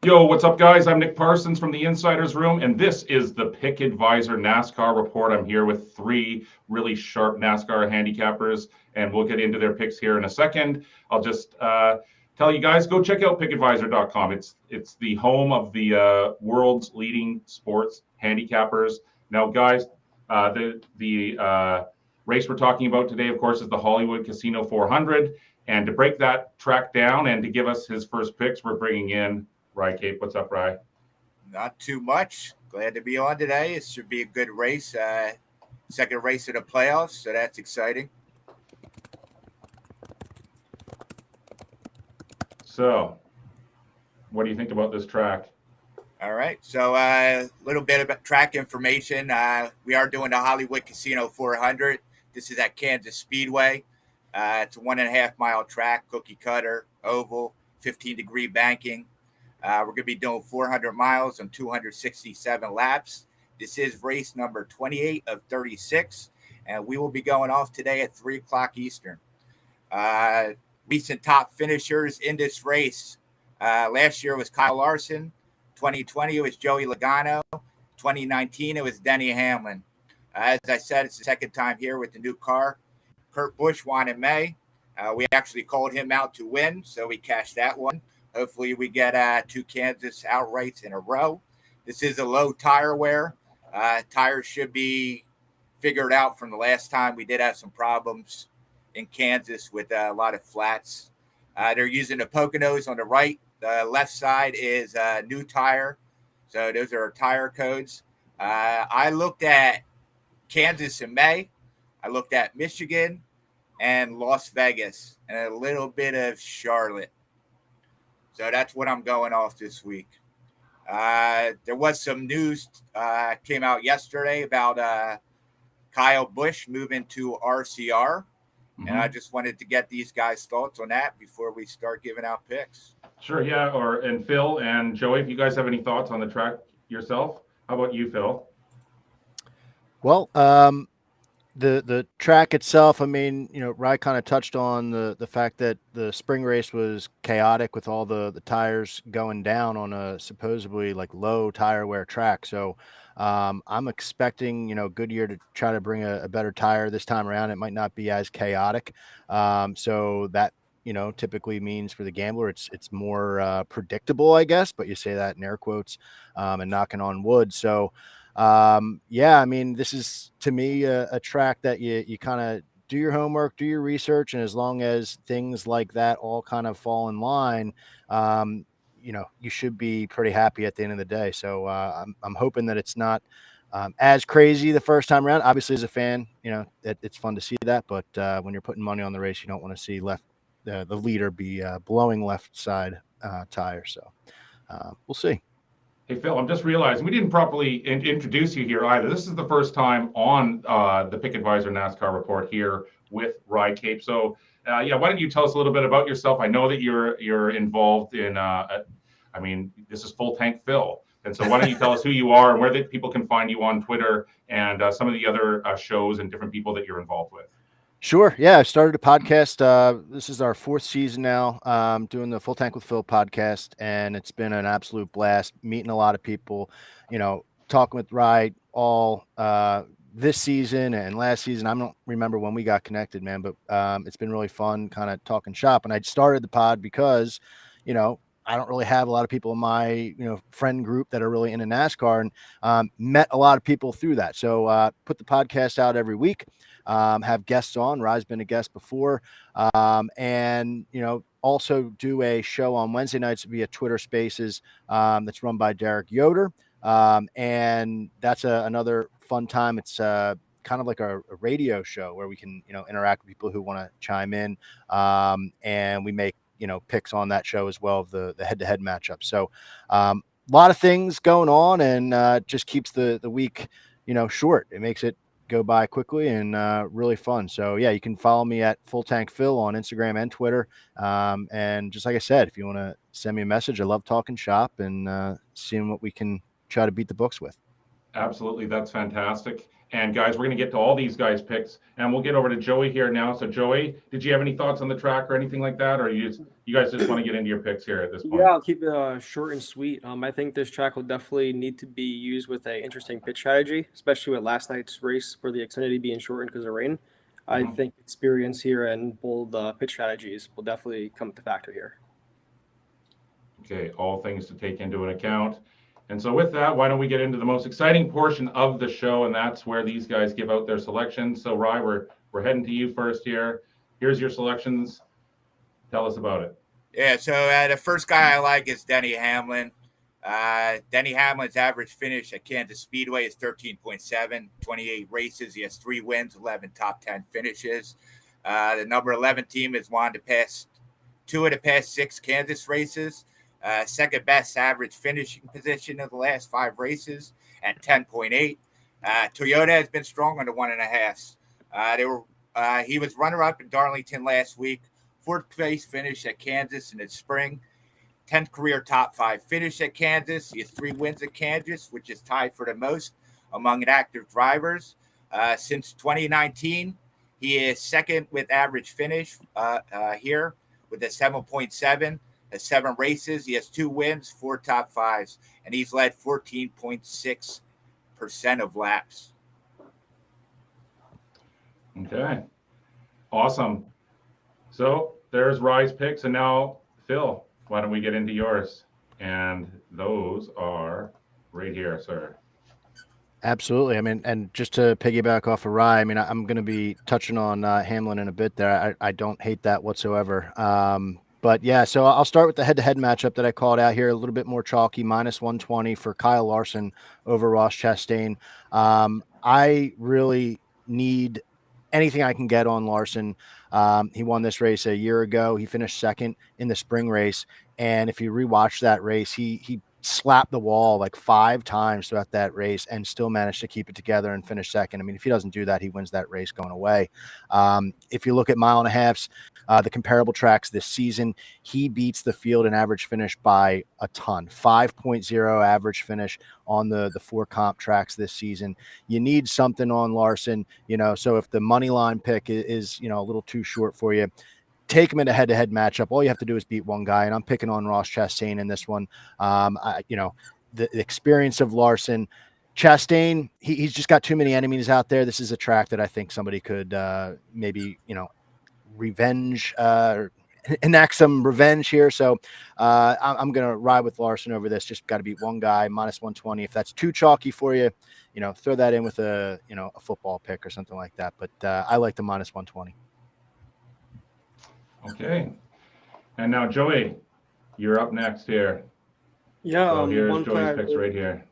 Yo, what's up, guys? I'm Nick Parsons from the Insider's Room, and this is the Pick Advisor NASCAR Report. I'm here with three really sharp NASCAR handicappers, and we'll get into their picks here in a second. I'll just tell you guys, go check out pickadvisor.com. It's the home of the world's leading sports handicappers. Now, guys, the race we're talking about today, of course, is the Hollywood Casino 400. And to break that track down and to give us his first picks, we're bringing in Rye Cape. What's up, Rye? Not too much. Glad to be on today. It should be a good race. Second race of the playoffs, so that's exciting. So, what do you think about this track? All right. So a little bit about track information. We are doing the Hollywood Casino 400. This is at Kansas Speedway. It's a 1.5 mile track, cookie cutter, oval, 15-degree banking. We're going to be doing 400 miles and 267 laps. This is race number 28 of 36, and we will be going off today at 3 o'clock Eastern. Recent top finishers in this race. Last year was Kyle Larson. 2020, it was Joey Logano. 2019, it was Denny Hamlin. As I said, it's the second time here with the new car. Kurt Busch won in May. We actually called him out to win, so we cashed that one. Hopefully we get 2 Kansas outrights in a row. This is a low tire wear. Tires should be figured out from the last time. We did have some problems in Kansas with a lot of flats. They're using the Poconos on the right. The left side is a new tire. So those are our tire codes. I looked at Kansas in May. I looked at Michigan and Las Vegas and a little bit of Charlotte. So that's what I'm going off this week. There was some news came out yesterday about Kyle Busch moving to RCR. Mm-hmm. And I just wanted to get these guys' thoughts on that before we start giving out picks. Sure, yeah. And Phil and Joey, if you guys have any thoughts on the track yourself, how about you, Phil? Well, the track itself, I mean, Rye kind of touched on the fact that the spring race was chaotic with all the tires going down on a supposedly like low tire wear track. So I'm expecting, Goodyear to try to bring a better tire this time around. It might not be as chaotic. So that, typically means for the gambler, it's more predictable, I guess, but you say that in air quotes and knocking on wood. So I mean, this is to me a track that you kind of do your homework, do your research, and as long as things like that all kind of fall in line, you should be pretty happy at the end of the day. So I'm hoping that it's not as crazy the first time around. Obviously, as a fan, it's fun to see that, but when you're putting money on the race, you don't want to see the leader be blowing left side tire. So we'll see. Hey, Phil, I'm just realizing we didn't properly introduce you here either. This is the first time on the Pick Advisor NASCAR Report here with Rye Cape. So, why don't you tell us a little bit about yourself? I know that you're involved in, this is Full Tank Phil. And so why don't you tell us who you are and where people can find you on Twitter and some of the other shows and different people that you're involved with? Sure. Yeah, I started a podcast. This is our 4th season now, doing the Full Tank with Phil podcast, and it's been an absolute blast meeting a lot of people, talking with Rye all this season and last season. I don't remember when we got connected, man, but it's been really fun kind of talking shop. And I started the pod because, I don't really have a lot of people in my, friend group that are really into NASCAR, and met a lot of people through that. So put the podcast out every week. Have guests on. Rye's been a guest before. And, also do a show on Wednesday nights via Twitter Spaces that's run by Derek Yoder. And that's another fun time. It's kind of like a radio show where we can, interact with people who want to chime in. And we make, picks on that show as well of the head-to-head matchup. So a lot of things going on, and just keeps the week, short. It makes it go by quickly and really fun. So yeah, you can follow me at Full Tank Phil on Instagram and Twitter. And just like I said, if you want to send me a message, I love talking shop and seeing what we can try to beat the books with. Absolutely. That's fantastic. And guys, we're going to get to all these guys' picks, and we'll get over to Joey here now. So Joey, did you have any thoughts on the track or anything like that, or you guys just want to get into your picks here at this point? Yeah, I'll keep it short and sweet. I think this track will definitely need to be used with an interesting pitch strategy, especially with last night's race for the Xfinity being shortened because of rain. I think experience here and bold pitch strategies will definitely come to factor here. Okay, all things to take into an account. And so with that, why don't we get into the most exciting portion of the show, and that's where these guys give out their selections. So Rye, we're heading to you first here. Here's your selections. Tell us about it. Yeah, so the first guy I like is Denny Hamlin. Denny Hamlin's average finish at Kansas Speedway is 13.7, 28 races. He has 3 wins, 11 top 10 finishes. The number 11 team has won the past 2 of the past 6 Kansas races. Second best average finishing position of the last 5 races at 10.8. Toyota has been strong on the 1.5s. He was runner-up in Darlington last week. 4th place finish at Kansas in the spring. 10th career top 5 finish at Kansas. He has 3 wins at Kansas, which is tied for the most among active drivers. Since 2019, he is second with average finish here with a 7.7. 7 races. He has 2 wins, 4 top 5s, and he's led 14.6% of laps. Okay. Awesome. So there's Rye's picks, and now Phil, why don't we get into yours? And those are right here, sir. Absolutely. I mean, and just to piggyback off of Rye, I mean, I'm going to be touching on Hamlin in a bit there. I don't hate that whatsoever. But yeah, so I'll start with the head-to-head matchup that I called out here, a little bit more chalky, -120 for Kyle Larson over Ross Chastain. I really need anything I can get on Larson. He won this race a year ago. He finished second in the spring race. And if you rewatch that race, he slapped the wall like 5 times throughout that race and still managed to keep it together and finish second. I mean, if he doesn't do that, he wins that race going away. If you look at 1.5 miles, the comparable tracks this season, he beats the field in average finish by a ton. 5.0 average finish on the 4 comp tracks this season. You need something on Larson, so if the money line pick is a little too short for you, take him in a head-to-head matchup. All you have to do is beat one guy, and I'm picking on Ross Chastain in this one. The experience of Larson. Chastain, he's just got too many enemies out there. This is a track that I think somebody could maybe, revenge or enact some revenge here. So I'm going to ride with Larson over this. Just got to beat one guy, -120. If that's too chalky for you, throw that in with a football pick or something like that. But I like the -120. Okay. And now, Joey, you're up next here. Yeah, so here's Joey's picks right here.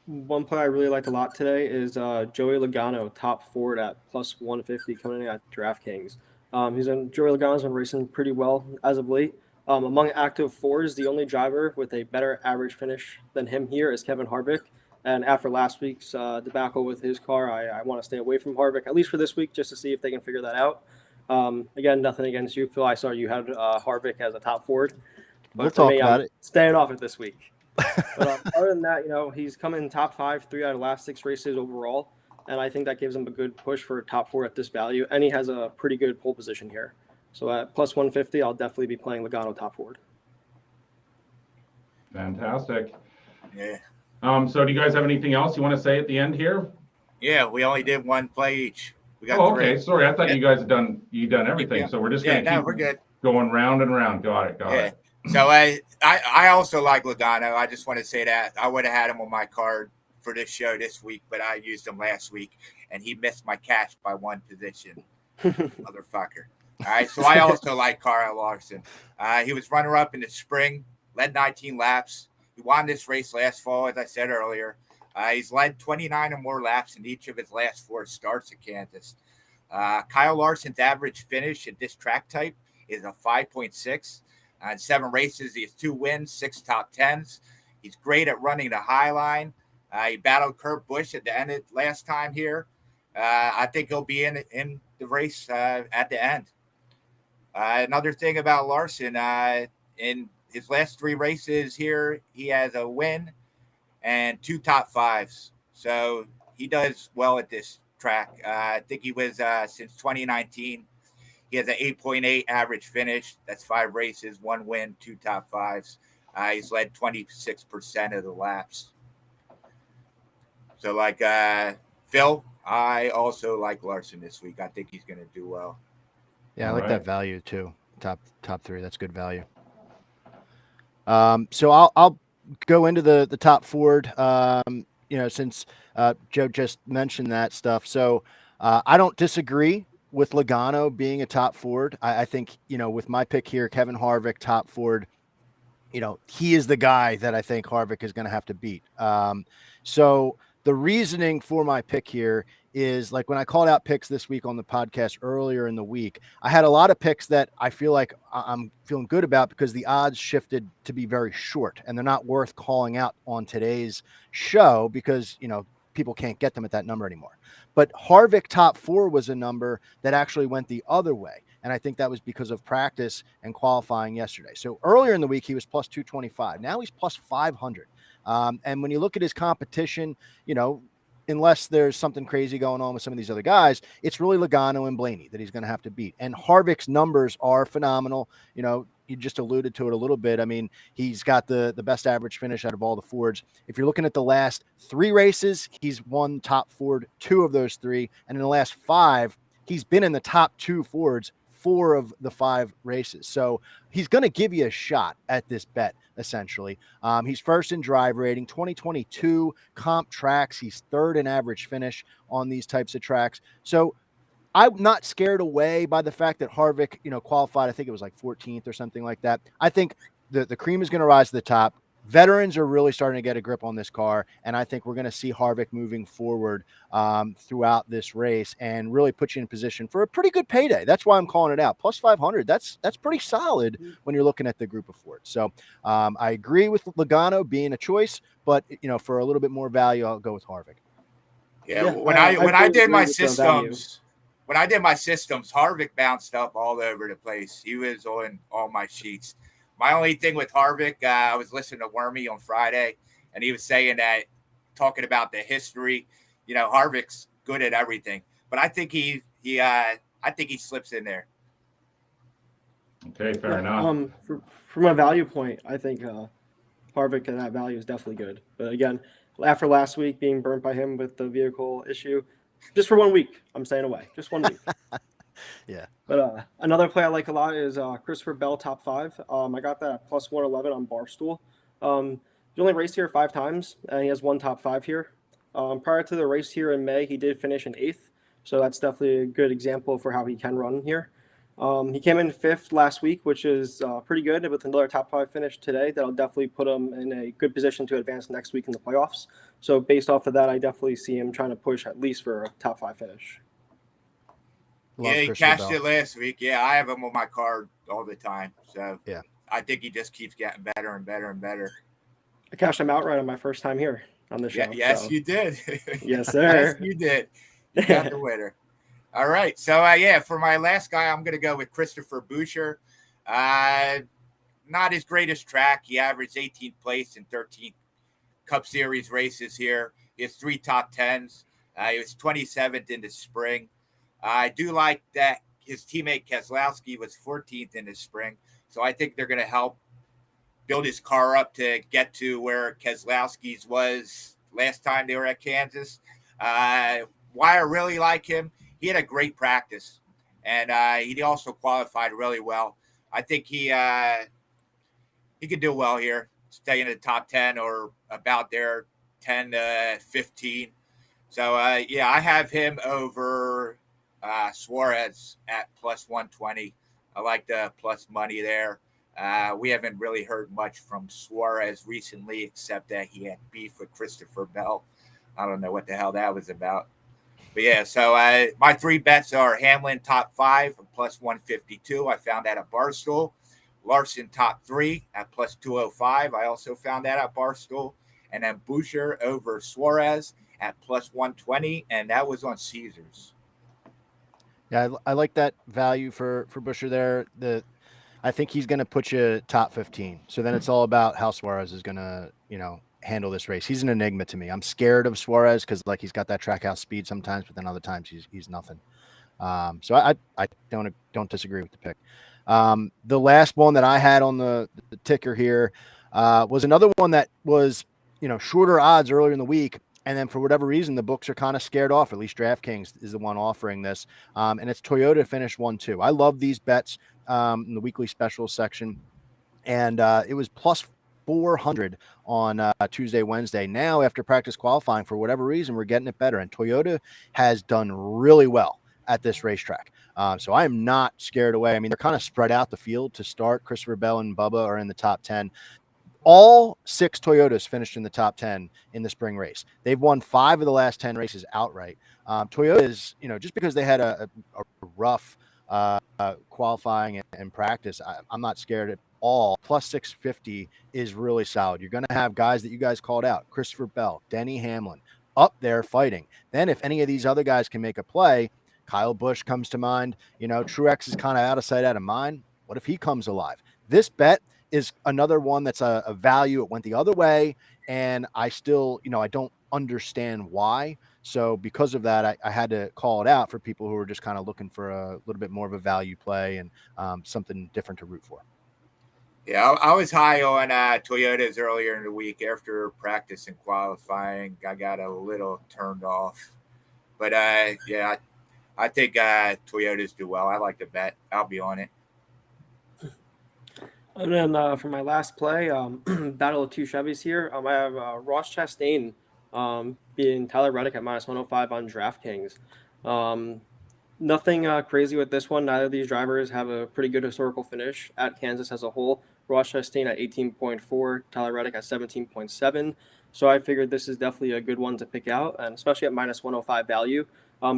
One play I really like a lot today is Joey Logano, top 4 at +150 coming in at DraftKings. Joey Logano's been racing pretty well as of late. Among active 4s, the only driver with a better average finish than him here is Kevin Harvick. And after last week's debacle with his car, I want to stay away from Harvick, at least for this week, just to see if they can figure that out. Again, nothing against you, Phil. I saw you had Harvick as a top 4. We'll talk about it. Staying off it this week. But other than that, he's come in top 5, 3 out of the last 6 races overall, and I think that gives him a good push for a top 4 at this value. And he has a pretty good pole position here. So at +150, I'll definitely be playing Logano top 4. Fantastic. Yeah. So do you guys have anything else you want to say at the end here? Yeah, we only did one play each. We got okay. 3. Sorry, I thought you guys had done everything. Yeah. So we're just gonna keep we're good. going round and round. Got it. So I also like Logano. I just want to say that I would have had him on my card for this show this week, but I used him last week, and he missed my cash by 1 position. Motherfucker. All right, so I also like Kyle Larson. He was runner-up in the spring, led 19 laps. He won this race last fall, as I said earlier. He's led 29 or more laps in each of his last 4 starts at Kansas. Kyle Larson's average finish at this track type is a 5.6. In 7 races, he has 2 wins, 6 top 10s. He's great at running the high line. He battled Kurt Busch at the end of last time here. I think he'll be in the race at the end. Another thing about Larson, in his last 3 races here, he has a win and 2 top 5s. So he does well at this track. I think he was since 2019. He has an 8.8 average finish. That's 5 races, 1 win, 2 top 5s. He's led 26% of the laps. So, like Phil, I also like Larson this week. I think he's going to do well. Yeah, I All like right. that value too. Top 3. That's good value. So I'll go into the top Ford. Since Joe just mentioned that stuff. So I don't disagree with Logano being a top Ford. I think, with my pick here, Kevin Harvick, top Ford, he is the guy that I think Harvick is going to have to beat. So the reasoning for my pick here is, like, when I called out picks this week on the podcast earlier in the week, I had a lot of picks that I feel like I'm feeling good about because the odds shifted to be very short and they're not worth calling out on today's show because, people can't get them at that number anymore. But Harvick top 4 was a number that actually went the other way. And I think that was because of practice and qualifying yesterday. So earlier in the week, he was plus 225. Now he's plus 500. And when you look at his competition, unless there's something crazy going on with some of these other guys, it's really Logano and Blaney that he's going to have to beat. And Harvick's numbers are phenomenal. You just alluded to it a little bit. I mean, he's got the best average finish out of all the Fords. If you're looking at the last 3 races, he's won top Ford 2 of those 3. And in the last 5, he's been in the top 2 Fords 4 of the 5 races. So he's going to give you a shot at this bet, essentially. He's first in drive rating, 2022 comp tracks. He's 3rd in average finish on these types of tracks. So I'm not scared away by the fact that Harvick, qualified. I think it was like 14th or something like that. I think the cream is going to rise to the top. Veterans are really starting to get a grip on this car, and I think we're going to see Harvick moving forward throughout this race and really put you in position for a pretty good payday. That's why I'm calling it out. Plus 500. That's pretty solid when you're looking at the group of Fords. So I agree with Logano being a choice, but for a little bit more value, I'll go with Harvick. Yeah, when I did my systems. When I did my systems, Harvick bounced up all over the place. He was on all my sheets. My only thing with Harvick, I was listening to Wormy on Friday, and he was saying that, talking about the history, Harvick's good at everything. But I think he slips in there. Okay, fair enough. From a value point, I think Harvick at that value is definitely good. But again, after last week being burnt by him with the vehicle issue, just for 1 week, I'm staying away. Just 1 week. Yeah. But another play I like a lot is Christopher Bell top 5. I got that at plus 111 on Barstool. He only raced here 5 times, and he has 1 top 5 here. Prior to the race here in May, he did finish in 8th, so that's definitely a good example for how he can run here. He came in 5th last week, which is pretty good, with another top 5 finish today. That'll definitely put him in a good position to advance next week in the playoffs. So based off of that, I definitely see him trying to push at least for a top 5 finish. Yeah, he cashed it last week. Yeah, I have him on my card all the time. So yeah, I think he just keeps getting better and better and better. I cashed him outright on my first time here on the show. Yes, you did. Yes, sir. Yes, you did. You got the winner. All right. So, for my last guy, I'm going to go with Christopher Boucher. Not his greatest track. He averaged 18th place in 13 Cup Series races here. He has 3 top 10s. He was 27th in the spring. I do like that his teammate Keselowski was 14th in the spring. So I think they're going to help build his car up to get to where Keselowski's was last time they were at Kansas. Why I really like him, he had a great practice, and he also qualified really well. I think he could do well here, stay in the top 10 or about there, 10 to 15. So, I have him over Suarez at plus 120. I like the plus money there. We haven't really heard much from Suarez recently, except that he had beef with Christopher Bell. I don't know what the hell that was about. But yeah, so my 3 bets are Hamlin top 5 plus 152. I found that at Barstool. Larson top 3 at plus 205. I also found that at Barstool. And then Boucher over Suarez at plus 120, and that was on Caesars. Yeah, I like that value for Boucher there. I think he's going to put you top 15. So then it's all about how Suarez is going to, handle this race. He's an enigma to me. I'm scared of Suarez because like he's got that track house speed sometimes, but then other times he's nothing. So I don't disagree with the pick. The last one that I had on the ticker here was another one that was, shorter odds earlier in the week. And then for whatever reason, the books are kind of scared off, or at least DraftKings is the one offering this. And it's Toyota to finish 1-2. I love these bets in the weekly specials section. And it was plus 400 on Tuesday, Wednesday. Now, after practice qualifying, for whatever reason, we're getting it better. And Toyota has done really well at this racetrack. So I am not scared away. I mean, they're kind of spread out the field to start. Christopher Bell and Bubba are in the top 10. All 6 Toyotas finished in the top 10 in the spring race. They've won 5 of the last 10 races outright. Toyota is, just because they had a rough qualifying and practice, I'm not scared at all. Plus 650 is really solid. You're going to have guys that you guys called out, Christopher Bell, Denny Hamlin, up there fighting. Then if any of these other guys can make a play, Kyle Busch comes to mind. Truex is kind of out of sight, out of mind. What if he comes alive? This bet is another one that's a value. It went the other way, and I still, I don't understand why. So because of that, I had to call it out for people who are just kind of looking for a little bit more of a value play and something different to root for. Yeah, I was high on Toyotas earlier in the week after practice and qualifying. I got a little turned off. But, yeah, I think Toyotas do well. I like the bet. I'll be on it. And then for my last play, battle of 2 Chevys here, I have Ross Chastain beating Tyler Reddick at minus 105 on DraftKings. Nothing crazy with this one. Neither of these drivers have a pretty good historical finish at Kansas as a whole. Ross Chastain at 18.4, Tyler Reddick at 17.7. So I figured this is definitely a good one to pick out, and especially at minus 105 value.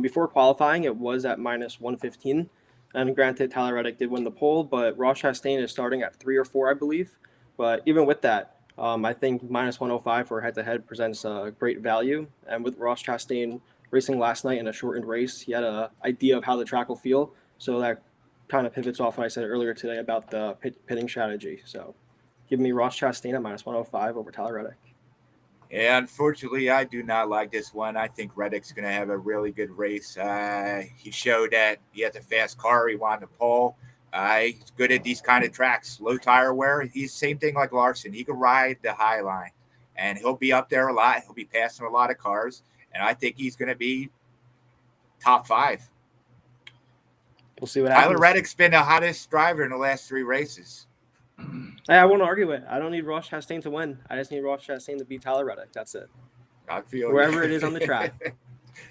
Before qualifying, it was at minus 115. And granted, Tyler Reddick did win the pole, but Ross Chastain is starting at 3 or 4, I believe. But even with that, I think minus 105 for head-to-head presents a great value. And with Ross Chastain racing last night in a shortened race, he had an idea of how the track will feel. So that kind of pivots off what I said earlier today about the pitting strategy. So give me Ross Chastain at minus 105 over Tyler Reddick. Yeah, unfortunately, I do not like this one. I think Reddick's going to have a really good race. He showed that he has a fast car. He won the pole. He's good at these kind of tracks. Low tire wear. He's same thing like Larson. He can ride the high line, and he'll be up there a lot. He'll be passing a lot of cars, and I think he's going to be top 5. We'll see what happens. Tyler Reddick's been the hottest driver in the last 3 races. Hey, I won't argue it. I don't need Ross Chastain to win. I just need Ross Chastain to beat Tyler Reddick. That's it. I feel wherever it is on the track.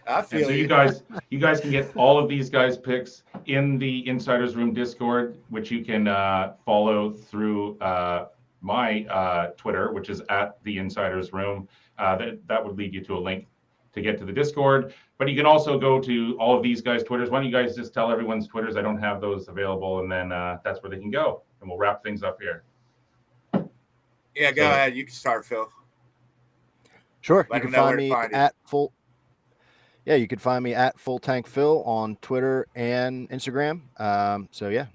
I feel so you guys can get all of these guys' picks in the Insiders Room Discord, which you can follow through my Twitter, which is at the Insiders Room. That would lead you to a link to get to the Discord. But you can also go to all of these guys' Twitters. Why don't you guys just tell everyone's Twitters? I don't have those available, and then that's where they can go. And we'll wrap things up here. Yeah, go ahead. You can start, Phil. Sure. You can find me at full. Yeah, you can find me at Full Tank Phil on Twitter and Instagram. So yeah,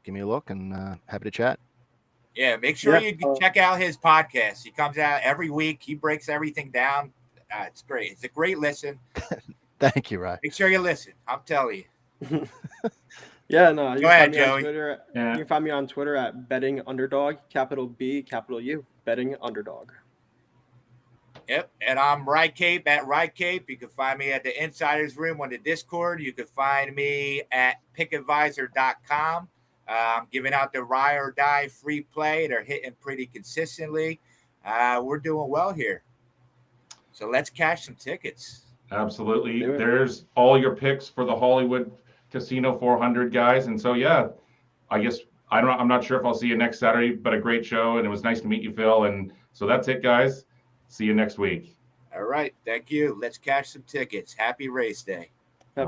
give me a look and happy to chat. Yeah, make sure you check out his podcast. He comes out every week. He breaks everything down. It's great. It's a great listen. Thank you, Ryan. Make sure you listen. I'm telling you. Yeah, no. Go ahead, Joey. You can find me on Twitter at Betting Underdog, capital B, capital U, Betting Underdog. Yep, and I'm Ride Cape at Ride Cape. You can find me at the Insiders Room on the Discord. You can find me at pickadvisor.com. I'm giving out the Ride or Die free play. They're hitting pretty consistently. We're doing well here. So let's cash some tickets. Absolutely. There's all your picks for the Hollywood Casino 400 guys. And so, yeah, I guess I'm not sure if I'll see you next Saturday, but a great show. And it was nice to meet you, Phil. And so that's it, guys. See you next week. All right. Thank you. Let's cash some tickets. Happy race day.